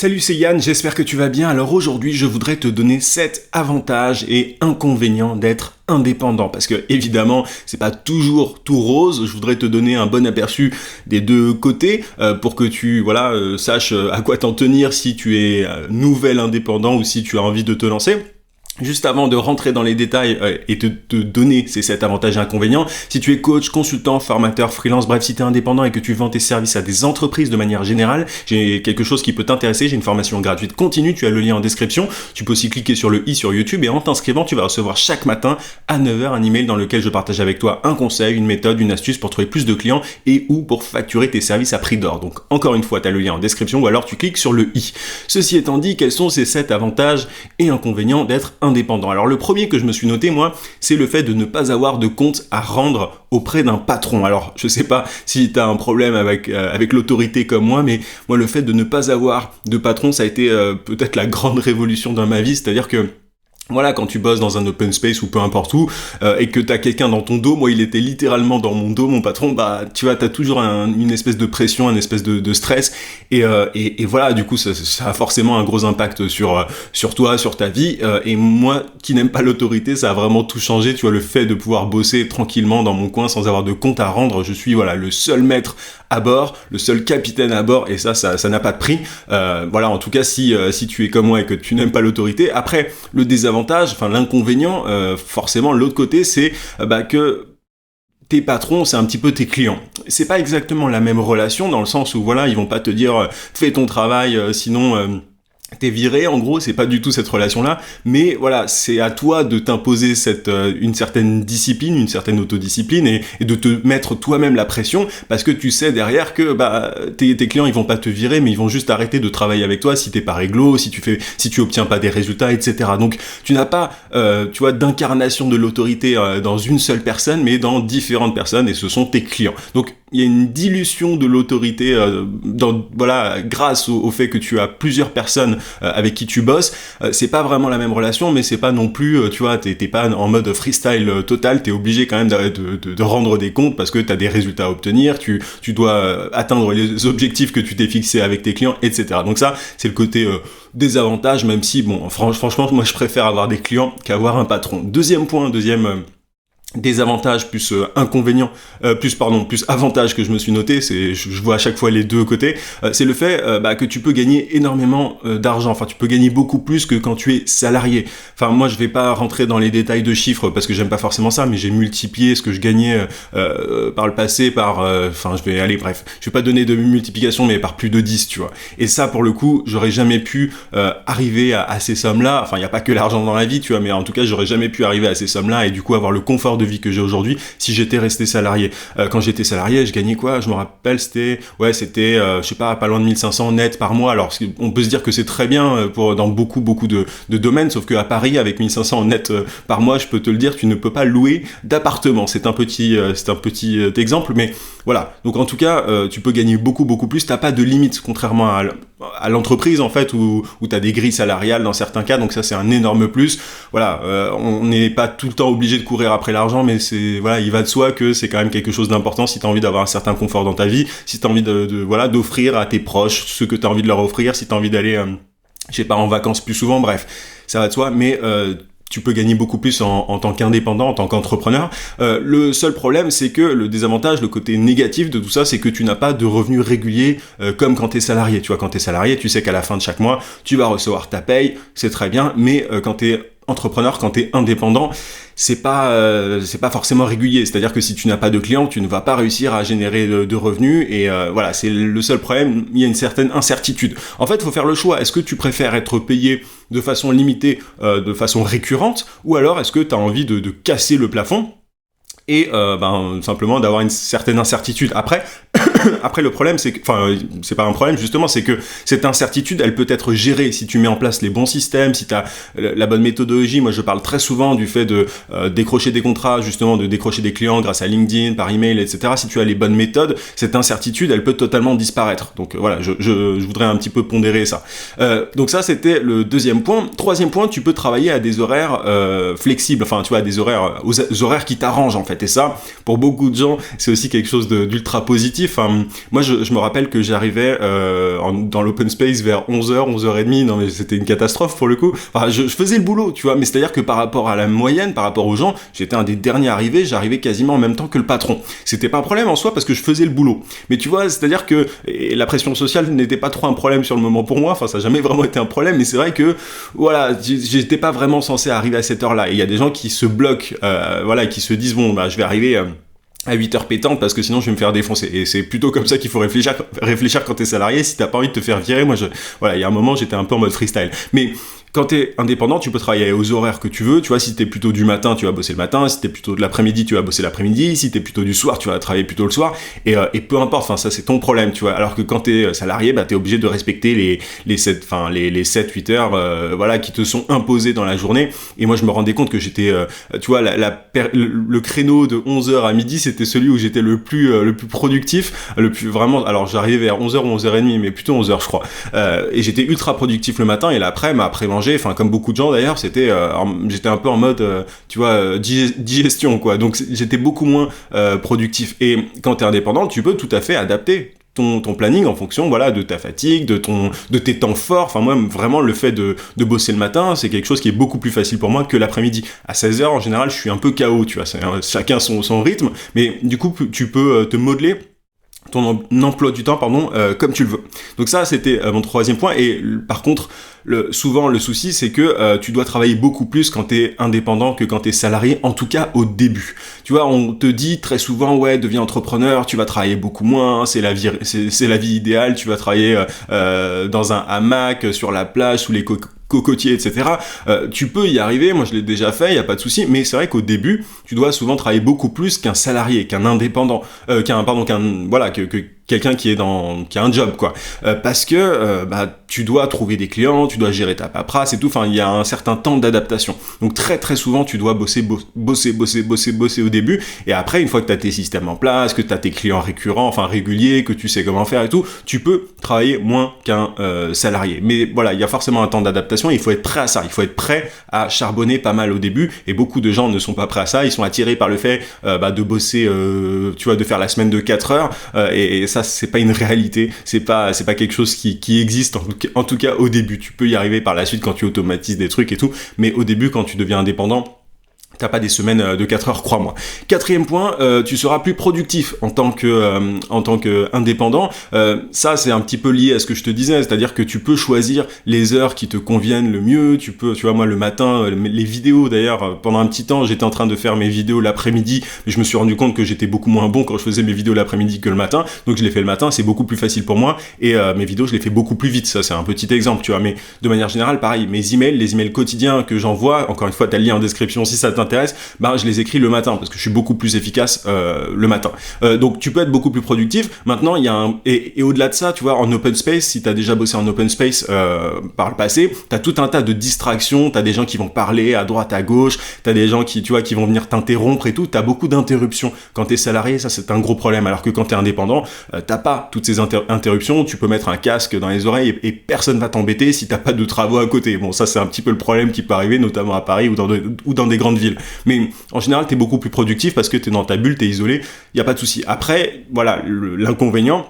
Salut, c'est Yann, j'espère que tu vas bien. Alors aujourd'hui, je voudrais te donner 7 avantages et inconvénients d'être indépendant, parce que évidemment, c'est pas toujours tout rose. Je voudrais te donner un bon aperçu des deux côtés pour que tu saches à quoi t'en tenir si tu es nouvel indépendant ou si tu as envie de te lancer. Juste avant de rentrer dans les détails et de te donner ces 7 avantages et inconvénients, si tu es coach, consultant, formateur, freelance, bref, si tu es indépendant et que tu vends tes services à des entreprises de manière générale, j'ai quelque chose qui peut t'intéresser, j'ai une formation gratuite continue, tu as le lien en description, tu peux aussi cliquer sur le i sur YouTube et en t'inscrivant, tu vas recevoir chaque matin à 9h un email dans lequel je partage avec toi un conseil, une méthode, une astuce pour trouver plus de clients et ou pour facturer tes services à prix d'or. Donc encore une fois, tu as le lien en description ou alors tu cliques sur le i. Ceci étant dit, quels sont ces 7 avantages et inconvénients d'être indépendant? Alors le premier que je me suis noté moi, c'est le fait de ne pas avoir de compte à rendre auprès d'un patron. Alors je sais pas si tu as un problème avec l'autorité comme moi, mais moi le fait de ne pas avoir de patron, ça a été peut-être la grande révolution dans ma vie, c'est-à-dire que voilà, quand tu bosses dans un open space ou peu importe où, et que t'as quelqu'un dans ton dos, moi il était littéralement dans mon dos, mon patron, bah tu vois, t'as toujours une espèce de pression, une espèce de stress, et voilà, du coup ça a forcément un gros impact sur toi, sur ta vie, et moi qui n'aime pas l'autorité, ça a vraiment tout changé, tu vois, le fait de pouvoir bosser tranquillement dans mon coin sans avoir de compte à rendre, je suis le seul maître à bord, le seul capitaine à bord, et ça n'a pas de prix. En tout cas si tu es comme moi et que tu n'aimes pas l'autorité. Après, le désavantage, l'inconvénient, forcément, l'autre côté, c'est que tes patrons, c'est un petit peu tes clients. C'est pas exactement la même relation dans le sens où ils vont pas te dire fais ton travail, sinon t'es viré, en gros, c'est pas du tout cette relation-là, mais voilà, c'est à toi de t'imposer une certaine discipline, une certaine autodiscipline et de te mettre toi-même la pression parce que tu sais derrière que tes clients ils vont pas te virer, mais ils vont juste arrêter de travailler avec toi si t'es pas réglo, si tu obtiens pas des résultats, etc. Donc tu n'as pas, d'incarnation de l'autorité dans une seule personne, mais dans différentes personnes et ce sont tes clients. Donc il y a une dilution de l'autorité grâce au fait que tu as plusieurs personnes avec qui tu bosses. C'est pas vraiment la même relation, mais c'est pas non plus, t'es pas en mode freestyle total, t'es obligé quand même de rendre des comptes parce que t'as des résultats à obtenir, tu dois atteindre les objectifs que tu t'es fixés avec tes clients, etc. Donc ça, c'est le côté désavantage, même si, franchement, moi je préfère avoir des clients qu'avoir un patron. Deuxième désavantage plus inconvénient, plus avantage que je me suis noté, je vois à chaque fois les deux côtés, c'est le fait que tu peux gagner énormément d'argent, tu peux gagner beaucoup plus que quand tu es salarié. Moi je vais pas rentrer dans les détails de chiffres parce que j'aime pas forcément ça, mais j'ai multiplié ce que je gagnais par le passé je vais pas donner de multiplication, mais par plus de 10, tu vois. Et ça pour le coup, j'aurais jamais pu arriver à ces sommes-là, il y a pas que l'argent dans la vie, tu vois, mais en tout cas j'aurais jamais pu arriver à ces sommes-là et du coup avoir le confort de vie que j'ai aujourd'hui si j'étais resté salarié. Quand j'étais salarié, je gagnais quoi? Je me rappelle, c'était pas loin de 1500 net par mois. Alors on peut se dire que c'est très bien dans beaucoup de domaines, sauf qu'à Paris avec 1500 net par mois, je peux te le dire, tu ne peux pas louer d'appartement. C'est un petit exemple, mais voilà. Donc en tout cas, tu peux gagner beaucoup plus. T'as pas de limite, contrairement à l'entreprise en fait où t'as des grilles salariales dans certains cas, donc ça c'est un énorme plus. On n'est pas tout le temps obligé de courir après l'argent, mais il va de soi que c'est quand même quelque chose d'important si t'as envie d'avoir un certain confort dans ta vie, si t'as envie d'offrir à tes proches ce que t'as envie de leur offrir, si t'as envie d'aller en vacances plus souvent, bref, ça va de soi, mais tu peux gagner beaucoup plus en tant qu'indépendant, en tant qu'entrepreneur. Le seul problème, c'est que le désavantage, le côté négatif de tout ça, c'est que tu n'as pas de revenus réguliers comme quand t'es salarié. Tu vois, quand t'es salarié, tu sais qu'à la fin de chaque mois, tu vas recevoir ta paye, c'est très bien, mais quand t'es entrepreneur, quand t'es indépendant, c'est pas forcément régulier. C'est-à-dire que si tu n'as pas de clients, tu ne vas pas réussir à générer de revenus et c'est le seul problème. Il y a une certaine incertitude. En fait, il faut faire le choix. Est-ce que tu préfères être payé de façon limitée, de façon récurrente, ou alors est-ce que tu as envie de casser le plafond et simplement d'avoir une certaine incertitude. Après le problème, c'est pas un problème justement, c'est que cette incertitude, elle peut être gérée si tu mets en place les bons systèmes, si tu as la bonne méthodologie. Moi, je parle très souvent du fait de décrocher des contrats, justement, de décrocher des clients grâce à LinkedIn, par email, etc. Si tu as les bonnes méthodes, cette incertitude, elle peut totalement disparaître. Donc je voudrais un petit peu pondérer ça. Donc ça, c'était le deuxième point. Troisième point, tu peux travailler à des horaires flexibles, à des horaires, aux horaires qui t'arrangent en fait. Et ça, pour beaucoup de gens, c'est aussi quelque chose d'ultra positif. enfin, moi je me rappelle que j'arrivais dans l'open space vers 11h, 11h30, non mais c'était une catastrophe pour le coup. Enfin, je faisais le boulot, tu vois, mais c'est-à-dire que par rapport à la moyenne, par rapport aux gens, j'étais un des derniers arrivés, j'arrivais quasiment en même temps que le patron. C'était pas un problème en soi parce que je faisais le boulot. Mais tu vois, c'est-à-dire que la pression sociale n'était pas trop un problème sur le moment pour moi, enfin ça n'a jamais vraiment été un problème, mais c'est vrai que voilà, j'étais pas vraiment censé arriver à cette heure-là. Et il y a des gens qui se bloquent, voilà, qui se disent bon bah je vais arriver à 8h pétantes parce que sinon je vais me faire défoncer. Et c'est plutôt comme ça qu'il faut réfléchir quand t'es salarié. Si t'as pas envie de te faire virer, moi voilà, il y a un moment j'étais un peu en mode freestyle. Mais quand t'es indépendant, tu peux travailler aux horaires que tu veux. Tu vois, si t'es plutôt du matin, tu vas bosser le matin. Si t'es plutôt de l'après-midi, tu vas bosser l'après-midi. Si t'es plutôt du soir, tu vas travailler plutôt le soir. Et peu importe, enfin, ça, c'est ton problème, tu vois. Alors que quand t'es salarié, bah, t'es obligé de respecter les 7-8 heures, voilà, qui te sont imposées dans la journée. Et moi, je me rendais compte que j'étais, tu vois, le créneau de 11h à midi, c'était celui où j'étais le plus productif, le plus vraiment, alors j'arrivais vers 11h ou 11h30, mais plutôt 11h, je crois. Et j'étais ultra productif le matin et l'après-midi, après manger, enfin comme beaucoup de gens d'ailleurs, j'étais un peu en mode tu vois digestion quoi, donc j'étais beaucoup moins productif. Et quand t'es indépendant, tu peux tout à fait adapter ton planning en fonction voilà de ta fatigue, de tes temps forts. Enfin moi vraiment le fait de bosser le matin, c'est quelque chose qui est beaucoup plus facile pour moi que l'après-midi. À 16h en général, je suis un peu KO, tu vois, chacun son rythme, mais du coup tu peux te modeler ton emploi du temps comme tu le veux. Donc ça c'était mon troisième point. Et par contre souvent le souci c'est que tu dois travailler beaucoup plus quand t'es indépendant que quand t'es salarié, en tout cas au début. Tu vois, on te dit très souvent ouais, deviens entrepreneur, tu vas travailler beaucoup moins, c'est la vie idéale, tu vas travailler dans un hamac sur la plage sous les cocotiers, etc. Tu peux y arriver, moi je l'ai déjà fait, y a pas de souci, mais c'est vrai qu'au début, tu dois souvent travailler beaucoup plus qu'un salarié, qu'un indépendant, que quelqu'un qui a un job quoi, parce que tu dois trouver des clients, tu dois gérer ta paperasse et tout, enfin il y a un certain temps d'adaptation. Donc très très souvent tu dois bosser au début, et après une fois que tu as tes systèmes en place, que tu as tes clients récurrents, enfin réguliers, que tu sais comment faire et tout, tu peux travailler moins qu'un salarié. Mais voilà, il y a forcément un temps d'adaptation, et il faut être prêt à ça, il faut être prêt à charbonner pas mal au début, et beaucoup de gens ne sont pas prêts à ça, ils sont attirés par le fait de bosser, tu vois, de faire la semaine de 4 heures, et ça c'est pas une réalité, c'est pas quelque chose qui existe, en tout cas au début. Tu peux y arriver par la suite quand tu automatises des trucs et tout, mais au début quand tu deviens indépendant, t'as pas des semaines de 4 heures, crois-moi. Quatrième point, tu seras plus productif en tant que indépendant. Ça, c'est un petit peu lié à ce que je te disais, c'est-à-dire que tu peux choisir les heures qui te conviennent le mieux. Tu vois, moi, le matin, les vidéos, d'ailleurs, pendant un petit temps, j'étais en train de faire mes vidéos l'après-midi, mais je me suis rendu compte que j'étais beaucoup moins bon quand je faisais mes vidéos l'après-midi que le matin, donc je les fais le matin, c'est beaucoup plus facile pour moi, et mes vidéos, je les fais beaucoup plus vite. Ça, c'est un petit exemple, tu vois, mais de manière générale, pareil, les emails quotidiens que j'envoie, encore une fois, t'as le lien en description si ça t'intéresse, je les écris le matin parce que je suis beaucoup plus efficace le matin. Donc tu peux être beaucoup plus productif. Maintenant, il y a et au-delà de ça, tu vois, en open space, si tu as déjà bossé en open space par le passé, tu as tout un tas de distractions, tu as des gens qui vont parler à droite, à gauche, tu as des gens qui vont venir t'interrompre et tout, tu as beaucoup d'interruptions. Quand tu es salarié, ça c'est un gros problème, alors que quand tu es indépendant, t'as pas toutes ces interruptions, tu peux mettre un casque dans les oreilles et personne va t'embêter si t'as pas de travaux à côté. Bon, ça c'est un petit peu le problème qui peut arriver, notamment à Paris ou dans des grandes villes. Mais en général, t'es beaucoup plus productif parce que t'es dans ta bulle, t'es isolé, y a pas de souci. Après, voilà, l'inconvénient,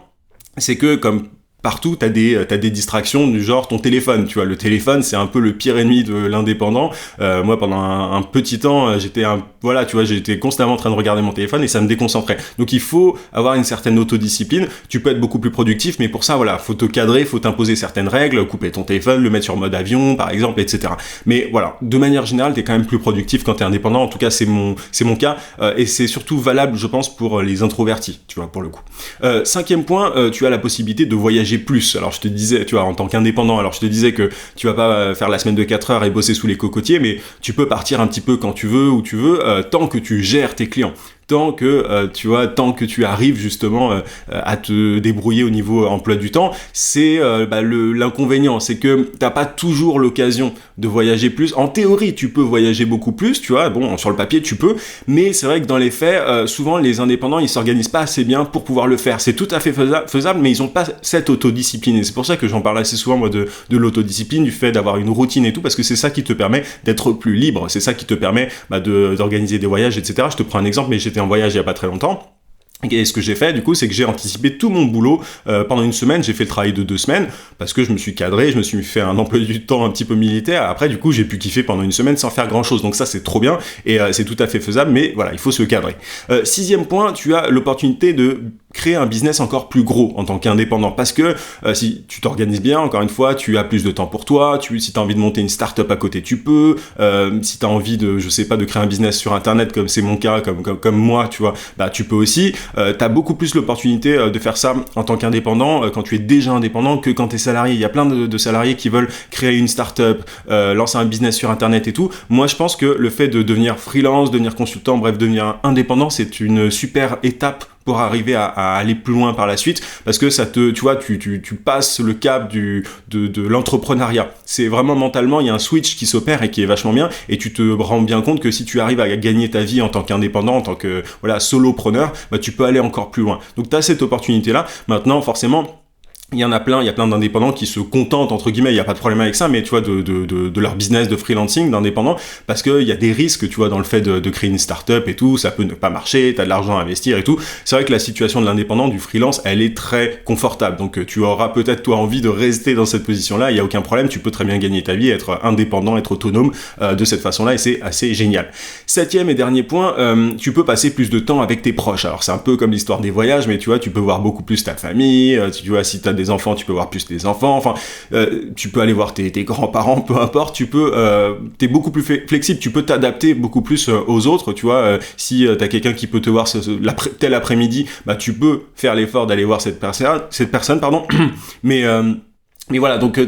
c'est que comme partout, t'as des distractions du genre ton téléphone, tu vois. Le téléphone, c'est un peu le pire ennemi de l'indépendant. Moi, pendant un petit temps, j'étais constamment en train de regarder mon téléphone et ça me déconcentrait. Donc, il faut avoir une certaine autodiscipline. Tu peux être beaucoup plus productif, mais pour ça, voilà, faut te cadrer, faut t'imposer certaines règles, couper ton téléphone, le mettre sur mode avion, par exemple, etc. Mais voilà, de manière générale, t'es quand même plus productif quand t'es indépendant. En tout cas, c'est mon cas, et c'est surtout valable, je pense, pour les introvertis, tu vois, pour le coup. Cinquième point, tu as la possibilité de voyager plus. Alors je te disais, tu vois, en tant qu'indépendant, alors je te disais que tu vas pas faire la semaine de 4 heures et bosser sous les cocotiers, mais tu peux partir un petit peu quand tu veux, où tu veux, tant que tu gères tes clients. Tant que tu arrives justement à te débrouiller au niveau emploi du temps, c'est l'inconvénient, c'est que t'as pas toujours l'occasion de voyager plus. En théorie, tu peux voyager beaucoup plus, tu vois, bon, sur le papier, tu peux, mais c'est vrai que dans les faits, souvent, les indépendants, ils s'organisent pas assez bien pour pouvoir le faire. C'est tout à fait faisable, mais ils ont pas cette autodiscipline, et c'est pour ça que j'en parle assez souvent, moi, de l'autodiscipline, du fait d'avoir une routine et tout, parce que c'est ça qui te permet d'être plus libre, c'est ça qui te permet d'organiser des voyages, etc. Je te prends un exemple, mais j'étais en voyage il y a pas très longtemps. Et ce que j'ai fait, du coup, c'est que j'ai anticipé tout mon boulot pendant une semaine. J'ai fait le travail de 2 semaines parce que je me suis cadré, je me suis fait un emploi du temps un petit peu militaire. Après, du coup, j'ai pu kiffer pendant une semaine sans faire grand-chose. Donc ça, c'est trop bien et c'est tout à fait faisable. Mais voilà, il faut se cadrer. 6e point, tu as l'opportunité de créer un business encore plus gros en tant qu'indépendant parce que si tu t'organises bien, encore une fois, tu as plus de temps pour toi. Si tu as envie de monter une start-up à côté, tu peux. Si tu as envie de, je sais pas, de créer un business sur Internet comme c'est mon cas, comme moi, tu vois, bah tu peux aussi. T'as beaucoup plus l'opportunité de faire ça en tant qu'indépendant quand tu es déjà indépendant que quand tu es salarié. Il y a plein de salariés qui veulent créer une start-up, lancer un business sur Internet et tout. Moi, je pense que le fait de devenir freelance, devenir consultant, bref, devenir indépendant, c'est une super étape pour arriver à aller plus loin par la suite, parce que ça tu vois, tu passes le cap de l'entrepreneuriat. C'est vraiment mentalement, il y a un switch qui s'opère et qui est vachement bien, et tu te rends bien compte que si tu arrives à gagner ta vie en tant qu'indépendant, en tant que solopreneur, bah tu peux aller encore plus loin. Donc tu as cette opportunité-là. Maintenant, forcément, il y en a plein, il y a plein d'indépendants qui se contentent, entre guillemets, il n'y a pas de problème avec ça, mais tu vois, de leur business de freelancing, d'indépendant, parce qu'il y a des risques, tu vois, dans le fait de créer une start-up et tout, ça peut ne pas marcher, t'as de l'argent à investir et tout. C'est vrai que la situation de l'indépendant, du freelance, elle est très confortable, donc tu auras peut-être, toi, envie de rester dans cette position-là, il n'y a aucun problème, tu peux très bien gagner ta vie, être indépendant, être autonome de cette façon-là, et c'est assez génial. 7e et dernier point, tu peux passer plus de temps avec tes proches. Alors c'est un peu comme l'histoire des voyages, mais tu vois, tu peux voir beaucoup plus ta famille, tu vois, si t'as des enfants, tu peux voir plus tes enfants, enfin, tu peux aller voir tes grands-parents, peu importe, t'es beaucoup plus flexible, tu peux t'adapter beaucoup plus aux autres, tu vois, si t'as quelqu'un qui peut te voir tel après-midi, bah tu peux faire l'effort d'aller voir cette personne, pardon, mais voilà, donc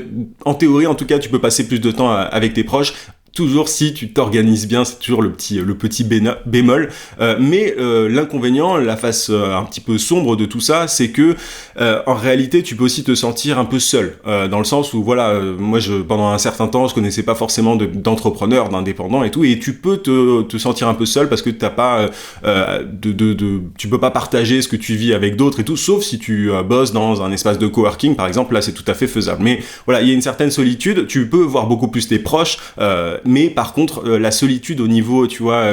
en théorie, en tout cas, tu peux passer plus de temps avec tes proches. Toujours si tu t'organises bien, c'est toujours le petit bémol. Mais l'inconvénient, la face un petit peu sombre de tout ça, c'est que en réalité, tu peux aussi te sentir un peu seul, dans le sens où voilà, moi pendant un certain temps, je connaissais pas forcément d'entrepreneurs, d'indépendants et tout, et tu peux te sentir un peu seul parce que t'as pas tu peux pas partager ce que tu vis avec d'autres et tout, sauf si tu bosses dans un espace de coworking, par exemple. Là, c'est tout à fait faisable. Mais voilà, il y a une certaine solitude. Tu peux voir beaucoup plus tes proches. Mais par contre, la solitude au niveau, tu vois,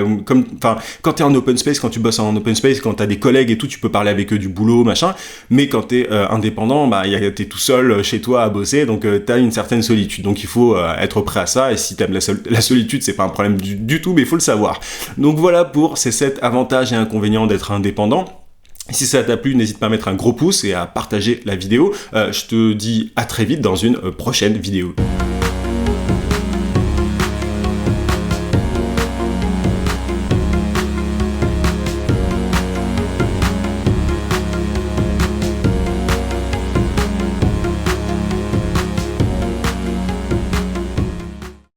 quand t'es en open space, quand tu bosses en open space, quand t'as des collègues et tout, tu peux parler avec eux du boulot, machin. Mais quand t'es indépendant, bah t'es tout seul chez toi à bosser, donc t'as une certaine solitude. Donc il faut être prêt à ça. Et si t'aimes la solitude, c'est pas un problème du tout, mais il faut le savoir. Donc voilà pour ces 7 avantages et inconvénients d'être indépendant. Si ça t'a plu, n'hésite pas à mettre un gros pouce et à partager la vidéo. Je te dis à très vite dans une prochaine vidéo.